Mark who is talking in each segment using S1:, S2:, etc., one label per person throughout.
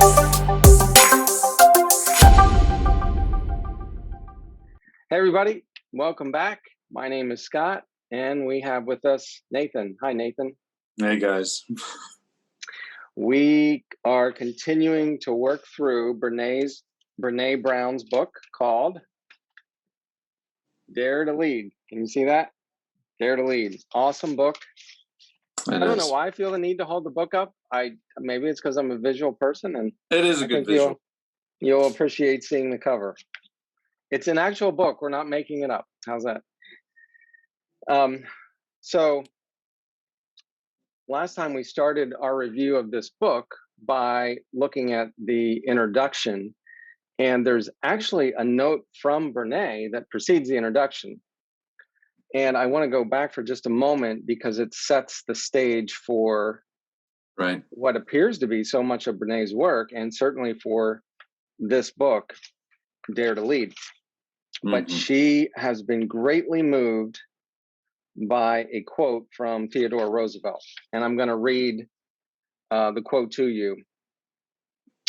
S1: Hey, everybody. Welcome back. My name is Scott, and we have with us Nathan. Hi, Nathan.
S2: Hey, guys.
S1: We are continuing to work through Brené Brown's book called Dare to Lead. Can you see that? Dare to Lead. Awesome book. I don't know why I feel the need to hold the book up. Maybe it's because I'm a visual person, and
S2: it is a good visual.
S1: You'll appreciate seeing the cover. It's an actual book. We're not making it up. How's that? So last time we started our review of this book by looking at the introduction, and there's actually a note from Brené that precedes the introduction. And I want to go back for just a moment because it sets the stage for what appears to be so much of Brené's work, and certainly for this book, Dare to Lead. But she has been greatly moved by a quote from Theodore Roosevelt. And I'm going to read the quote to you.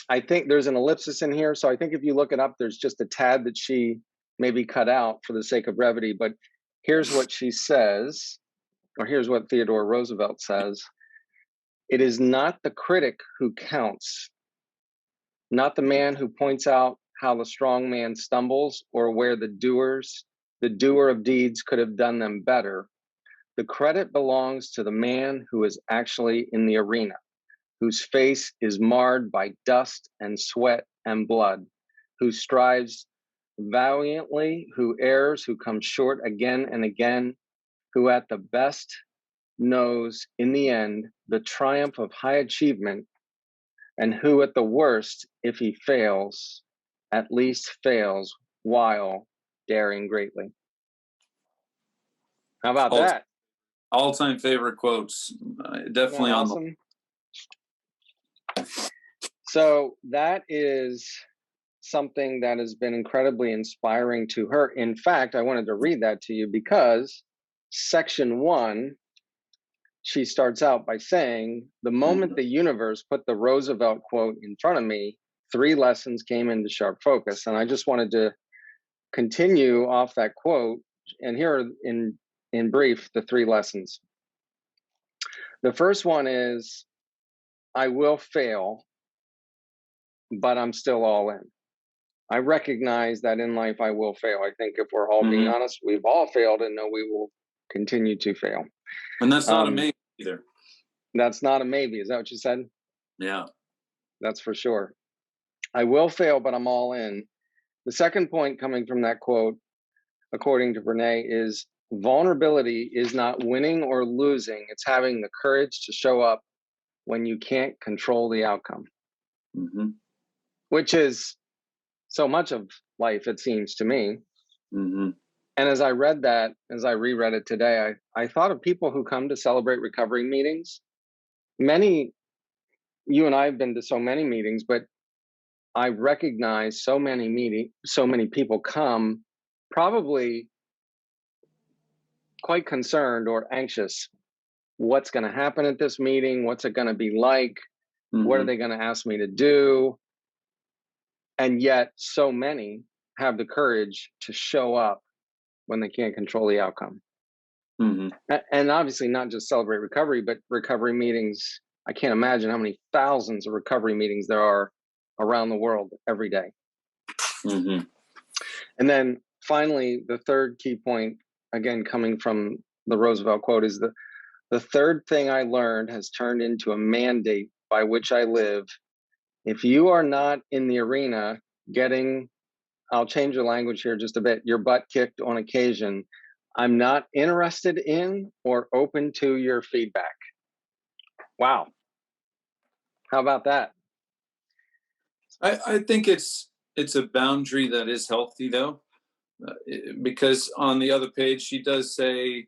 S1: I think there's an ellipsis in here. So I think if you look it up, there's just a tad that she maybe cut out for the sake of brevity. But here's what she says, or here's what Theodore Roosevelt says. It is not the critic who counts, not the man who points out how the strong man stumbles or where the doer of deeds could have done them better. The credit belongs to the man who is actually in the arena, whose face is marred by dust and sweat and blood, who strives valiantly, who errs, who comes short again and again, who at the best knows in the end the triumph of high achievement, and who at the worst, if he fails, at least fails while daring greatly. How about that?
S2: All-time favorite quotes. Definitely
S1: awesome? So that is something that has been incredibly inspiring to her. In fact, I wanted to read that to you because section 1, she starts out by saying, the moment the universe put the Roosevelt quote in front of me, 3 lessons came into sharp focus. And I just wanted to continue off that quote. And here are in brief, the 3 lessons. The first one is, I will fail, but I'm still all in. I recognize that in life I will fail. I think if we're all being honest, we've all failed and know we will continue to fail.
S2: And that's not a maybe either.
S1: That's not a maybe. Is that what you said?
S2: Yeah.
S1: That's for sure. I will fail, but I'm all in. The second point coming from that quote, according to Brené, is vulnerability is not winning or losing. It's having the courage to show up when you can't control the outcome, which is so much of life, it seems to me. And as I read that, as I reread it today, I thought of people who come to Celebrate Recovery meetings. Many, you and I have been to so many meetings, but I recognize so many people come probably quite concerned or anxious. What's going to happen at this meeting? What's it going to be like? What are they going to ask me to do? And yet so many have the courage to show up when they can't control the outcome. And obviously not just Celebrate Recovery, but recovery meetings. I can't imagine how many thousands of recovery meetings there are around the world every day. And then finally, the third key point, again, coming from the Roosevelt quote, is the third thing I learned has turned into a mandate by which I live. If you are not in the arena getting, I'll change the language here just a bit, your butt kicked on occasion, I'm not interested in or open to your feedback. Wow. How about that?
S2: I think it's a boundary that is healthy, though, because on the other page, she does say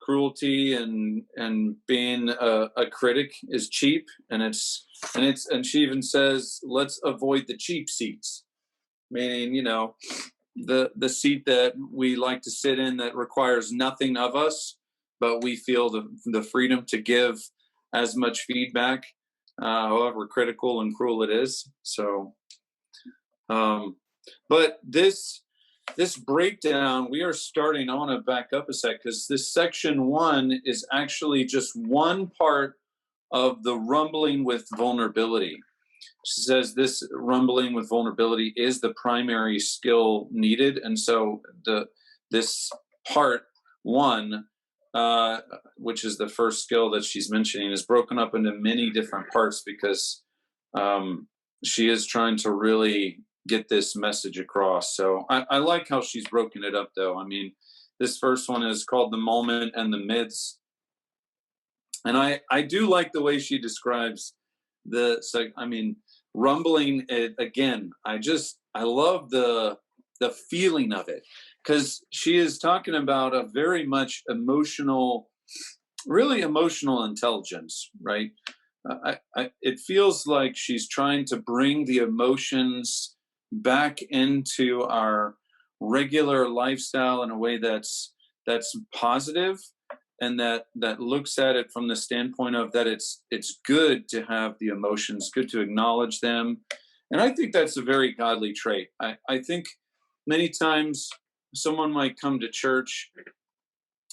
S2: cruelty and being a critic is cheap, and she even says, let's avoid the cheap seats, meaning, the seat that we like to sit in that requires nothing of us, but we feel the freedom to give as much feedback however critical and cruel it is. So, but this breakdown, we are starting. I want to back up a sec because this section 1 is actually just one part of the rumbling with vulnerability. She says this rumbling with vulnerability is the primary skill needed, and so this part 1, which is the first skill that she's mentioning, is broken up into many different parts because she is trying to really get this message across. So I like how she's broken it up, though. I mean, this first one is called The Moment and the Myths. And I do like the way she describes rumbling it again. I love the feeling of it, because she is talking about a very much really emotional intelligence, right? It feels like she's trying to bring the emotions back into our regular lifestyle in a way that's positive, and that looks at it from the standpoint of that it's good to have the emotions, good to acknowledge them. And I think that's a very godly trait. I think many times someone might come to church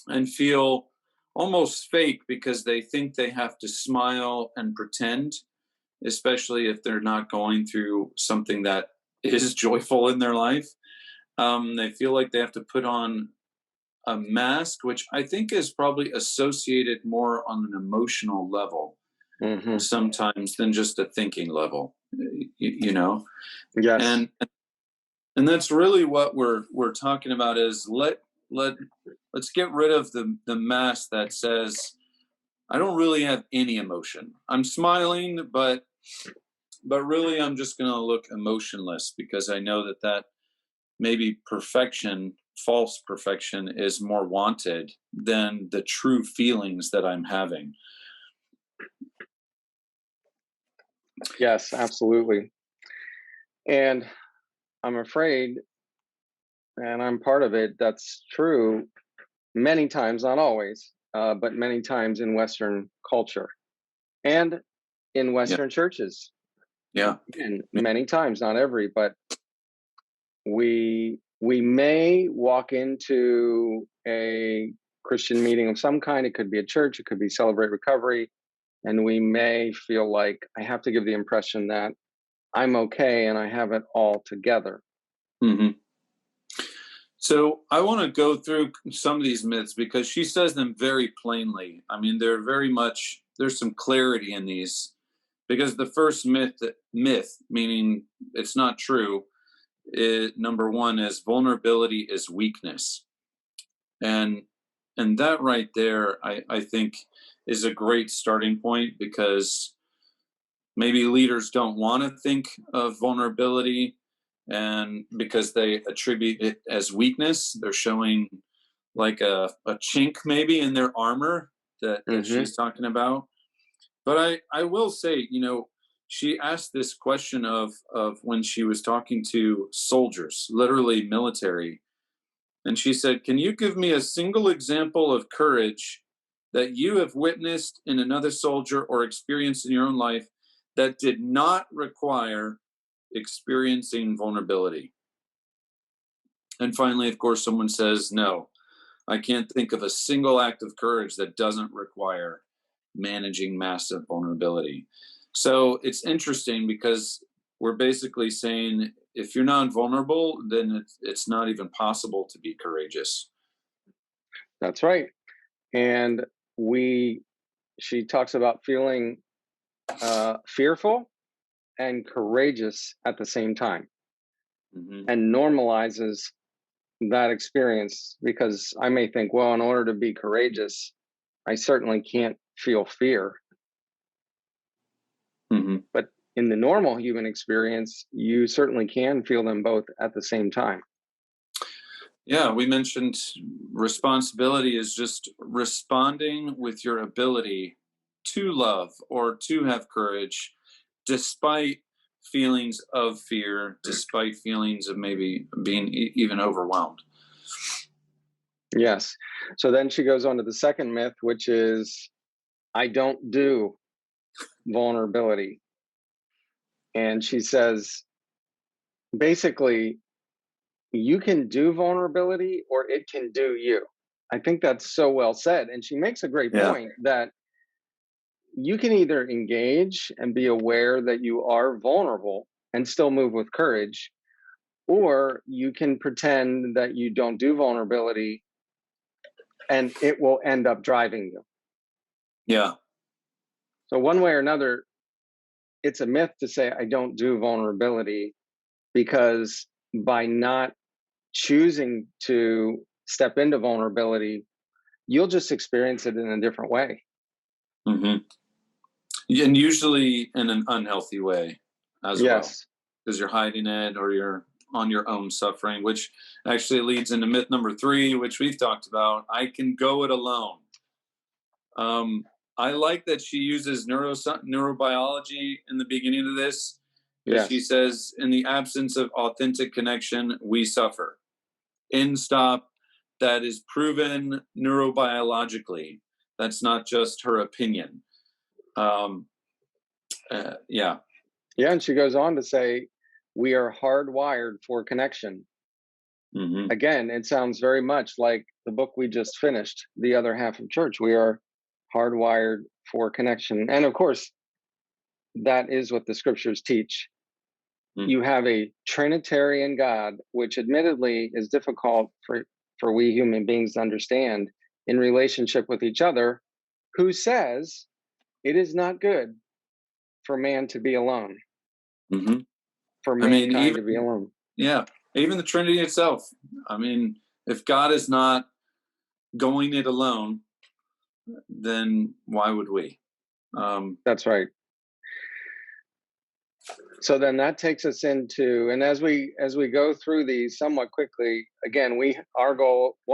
S2: and feel almost fake because they think they have to smile and pretend, especially if they're not going through something that is joyful in their life. They feel like they have to put on a mask, which I think is probably associated more on an emotional level sometimes than just a thinking level, you know?
S1: Yes.
S2: And that's really what we're talking about is let's get rid of the mask that says, I don't really have any emotion. I'm smiling, but really I'm just going to look emotionless because I know that maybe false perfection is more wanted than the true feelings that I'm having.
S1: Yes, absolutely. And I'm afraid, and I'm part of it, that's true many times, not always, but many times in Western culture and in Western churches.
S2: Yeah.
S1: And many times, not every, but we may walk into a Christian meeting of some kind. It could be a church, it could be Celebrate Recovery, and we may feel like I have to give the impression that I'm okay and I have it all together.
S2: Mm-hmm. So I want to go through some of these myths because she says them very plainly. I mean, there's some clarity in these, because the first myth, meaning it's not true, number 1 is vulnerability is weakness. And that right there, I think is a great starting point, because maybe leaders don't want to think of vulnerability, and because they attribute it as weakness, they're showing like a chink maybe in their armor that she's talking about. But I will say, she asked this question of when she was talking to soldiers, literally military. And she said, can you give me a single example of courage that you have witnessed in another soldier or experienced in your own life that did not require experiencing vulnerability? And finally, of course, someone says, no, I can't think of a single act of courage that doesn't require managing massive vulnerability. So it's interesting because we're basically saying if you're non-vulnerable, then it's not even possible to be courageous.
S1: That's right. And she talks about feeling fearful and courageous at the same time, and normalizes that experience, because I may think, well, in order to be courageous, I certainly can't feel fear. But in the normal human experience, you certainly can feel them both at the same time.
S2: Yeah, we mentioned responsibility is just responding with your ability to love or to have courage, despite feelings of fear, despite feelings of maybe being even overwhelmed.
S1: Yes. So then she goes on to the second myth, which is, I don't do. vulnerability. And she says, basically, you can do vulnerability or it can do you. I think that's so well said. And she makes a great point that you can either engage and be aware that you are vulnerable and still move with courage, or you can pretend that you don't do vulnerability and it will end up driving you.
S2: Yeah.
S1: So one way or another, it's a myth to say I don't do vulnerability, because by not choosing to step into vulnerability, you'll just experience it in a different way.
S2: Mm-hmm. And usually in an unhealthy way as well, because you're hiding it or you're on your own suffering, which actually leads into myth number 3, which we've talked about. I can go it alone. I like that she uses neurobiology in the beginning of this, because she says, in the absence of authentic connection, we suffer. End stop. That is proven neurobiologically. That's not just her opinion. Yeah,
S1: and she goes on to say, we are hardwired for connection.
S2: Mm-hmm.
S1: Again, it sounds very much like the book we just finished, The Other Half of Church. We are hardwired for connection. And of course, that is what the scriptures teach. Mm-hmm. You have a Trinitarian God, which admittedly is difficult for we human beings to understand in relationship with each other, who says it is not good for man to be alone.
S2: Mm-hmm.
S1: For mankind to be alone.
S2: Yeah, even the Trinity itself. I mean, if God is not going it alone, then why would we?
S1: That's right. So then that takes us into, and as we go through these somewhat quickly, again, one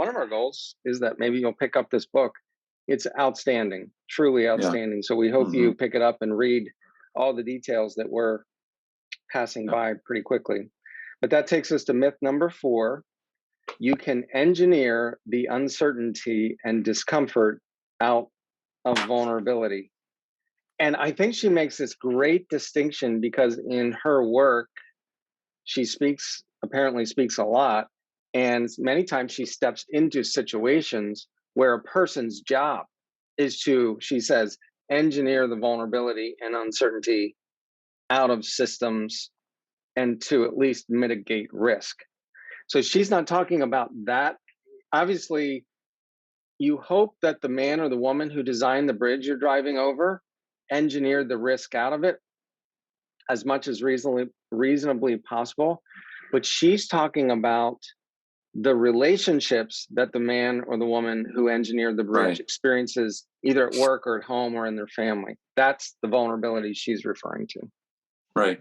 S1: of our goals is that maybe you'll pick up this book. It's outstanding, truly outstanding. Yeah. So we hope you pick it up and read all the details that we're passing by pretty quickly. But that takes us to myth number 4. You can engineer the uncertainty and discomfort out of vulnerability. And I think she makes this great distinction, because in her work, she apparently speaks a lot. And many times she steps into situations where a person's job is to, she says, engineer the vulnerability and uncertainty out of systems and to at least mitigate risk. So she's not talking about that. Obviously, you hope that the man or the woman who designed the bridge you're driving over engineered the risk out of it as much as reasonably possible. But she's talking about the relationships that the man or the woman who engineered the bridge experiences, either at work or at home or in their family. That's the vulnerability she's referring to.
S2: Right.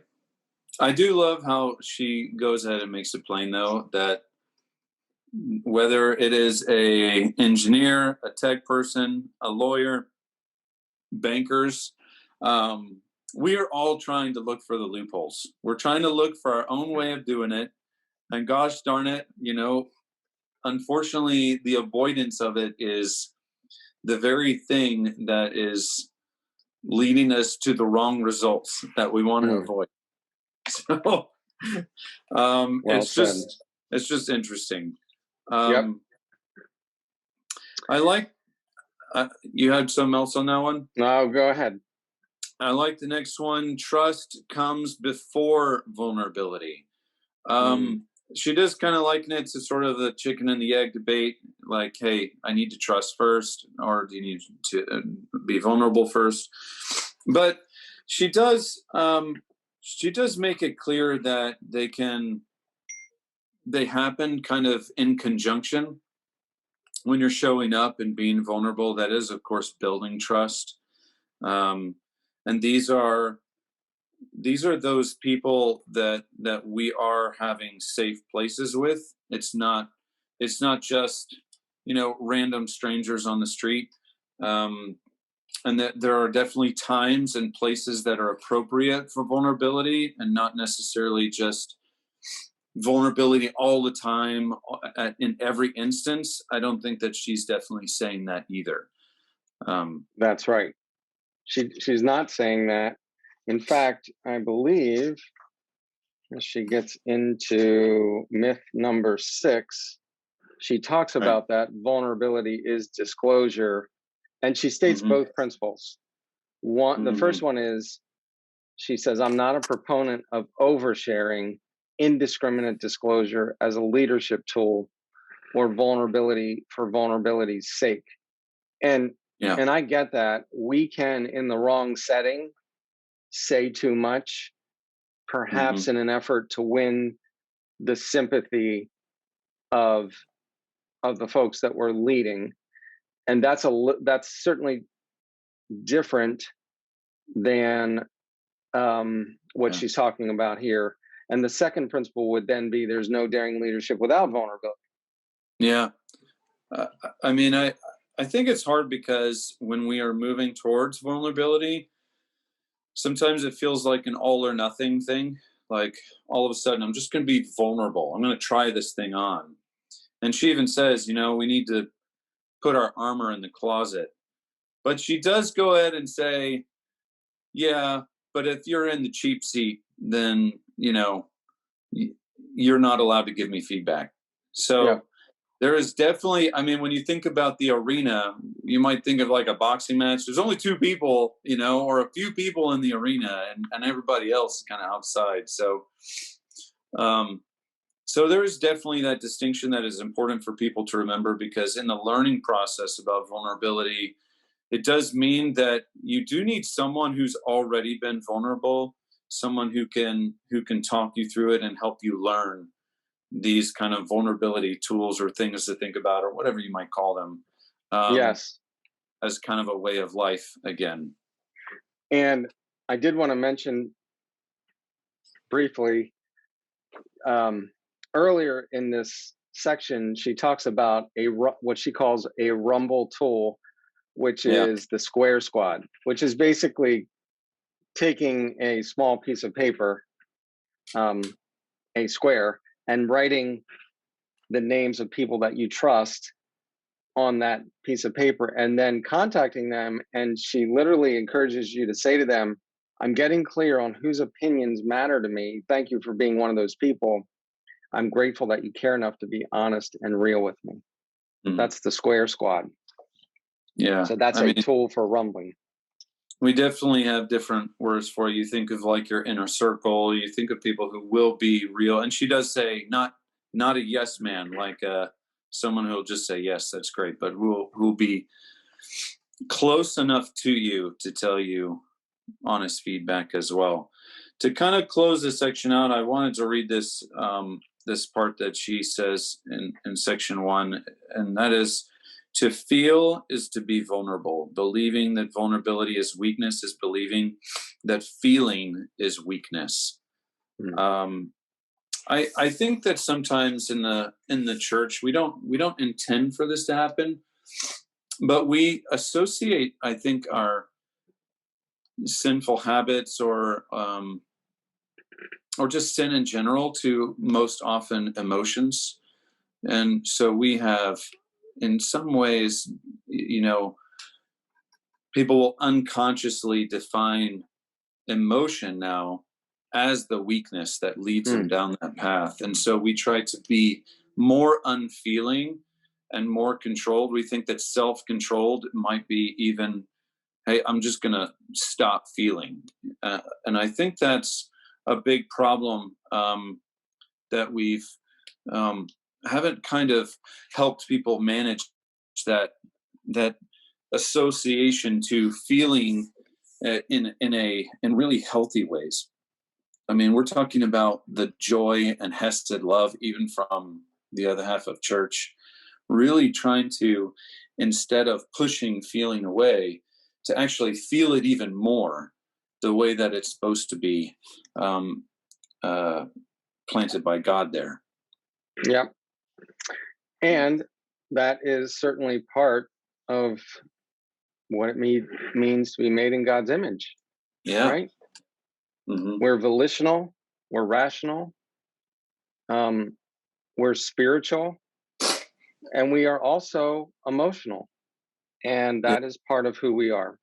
S2: I do love how she goes ahead and makes it plain, though, that whether it is an engineer, a tech person, a lawyer, bankers, we are all trying to look for the loopholes. We're trying to look for our own way of doing it. And gosh darn it, unfortunately, the avoidance of it is the very thing that is leading us to the wrong results that we want to avoid. So it's just interesting. I like, you had something else on that one?
S1: No, go ahead.
S2: I like the next one. Trust comes before vulnerability. She does kind of liken it to sort of the chicken and the egg debate. Like, hey, I need to trust first, or do you need to be vulnerable first? But she does make it clear that they happen kind of in conjunction. When you're showing up and being vulnerable, that is, of course, building trust. And these are those people that we are having safe places with. It's not just random strangers on the street. And that there are definitely times and places that are appropriate for vulnerability, and not necessarily just vulnerability all the time in every instance. I don't think that she's definitely saying that either.
S1: That's right. she's not saying that. In fact, I believe as she gets into myth number 6, she talks
S2: Right.
S1: about that vulnerability is disclosure, and she states
S2: Mm-hmm.
S1: both principles. The first one is, she says, I'm not a proponent of oversharing, indiscriminate disclosure as a leadership tool or vulnerability for vulnerability's sake. And
S2: Yeah.
S1: and I get that. We can, in the wrong setting, say too much, perhaps in an effort to win the sympathy of the folks that we're leading, and that's certainly different than what
S2: Yeah.
S1: she's talking about here. And the second principle would then be, there's no daring leadership without vulnerability.
S2: Yeah. I mean, I think it's hard because when we are moving towards vulnerability, sometimes it feels like an all or nothing thing. Like all of a sudden, I'm just going to be vulnerable. I'm going to try this thing on. And she even says, we need to put our armor in the closet. But she does go ahead and say, yeah, but if you're in the cheap seat, then, you're not allowed to give me feedback. So
S1: Yeah.
S2: there is definitely, I mean, when you think about the arena, you might think of like a boxing match. There's only 2 people, or a few people in the arena, and everybody else is kind of outside. So there is definitely that distinction that is important for people to remember, because in the learning process about vulnerability, it does mean that you do need someone who's already been vulnerable, someone who can talk you through it and help you learn these kind of vulnerability tools or things to think about, or whatever you might call them,
S1: Yes.
S2: as kind of a way of life again.
S1: And I did want to mention briefly, earlier in this section, she talks about what she calls a rumble tool, which
S2: Yeah.
S1: is the square squad, which is basically taking a small piece of paper, a square, and writing the names of people that you trust on that piece of paper, and then contacting them. And she literally encourages you to say to them, I'm getting clear on whose opinions matter to me. Thank you for being one of those people. I'm grateful that you care enough to be honest and real with me.
S2: Mm-hmm.
S1: That's the square squad.
S2: Yeah.
S1: So that's a tool for rumbling.
S2: We definitely have different words for it. You think of like your inner circle. You think of people who will be real. And she does say, not a yes man, like someone who'll just say, yes, that's great, but who'll be close enough to you to tell you honest feedback as well. To kind of close this section out, I wanted to read this this part that she says in section 1, and that is, to feel is to be vulnerable. Believing that vulnerability is weakness is believing that feeling is weakness. I think that sometimes in the church we don't intend for this to happen, but we associate, I think, our sinful habits or just sin in general to most often emotions. And so we have, in some ways, people will unconsciously define emotion now as the weakness that leads them down that path. And so we try to be more unfeeling and more controlled. We think that self-controlled might be even, hey, I'm just going to stop feeling. And I think that's a big problem that we've haven't kind of helped people manage that association to feeling in really healthy ways. I mean, we're talking about the joy and hesed love, even from the other half of church, really trying to, instead of pushing feeling away, to actually feel it even more the way that it's supposed to be planted by God there.
S1: Yeah. And that is certainly part of what it means to be made in God's image.
S2: Yeah.
S1: Right?
S2: Mm-hmm.
S1: We're volitional, we're rational, we're spiritual, and we are also emotional. And that is part of who we are.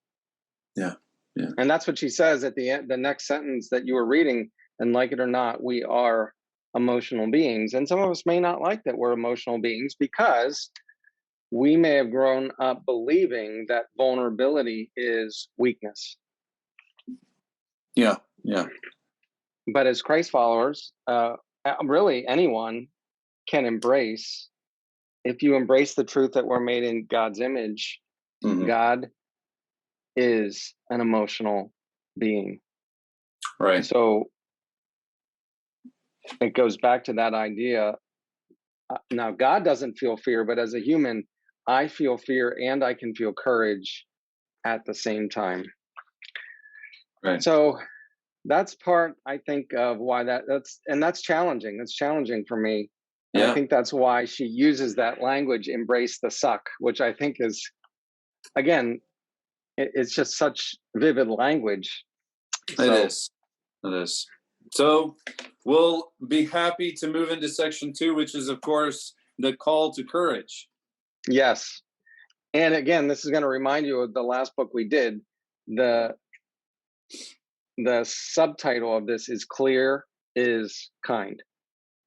S2: Yeah. Yeah.
S1: And that's what she says at the end, the next sentence that you were reading. And like it or not, we are emotional beings. And some of us may not like that we're emotional beings because we may have grown up believing that vulnerability is weakness.
S2: Yeah. Yeah.
S1: But as Christ followers, really anyone can embrace, if you embrace the truth that we're made in God's image, God is an emotional being.
S2: Right.
S1: So it goes back to that idea. Now, God doesn't feel fear, but as a human, I feel fear and I can feel courage at the same time.
S2: Right.
S1: So that's part, I think, of why that's challenging. That's challenging for me. And I think that's why she uses that language, embrace the suck, which I think is, again, it's just such vivid language.
S2: It is. It is. So we'll be happy to move into section 2, which is, of course, the call to courage.
S1: Yes. And again, this is going to remind you of the last book we did. The subtitle of this is Clear is Kind.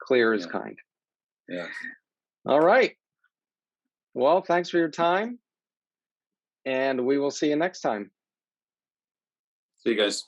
S1: Clear is kind.
S2: Yeah.
S1: All right. Well, thanks for your time. And we will see you next time.
S2: See you guys.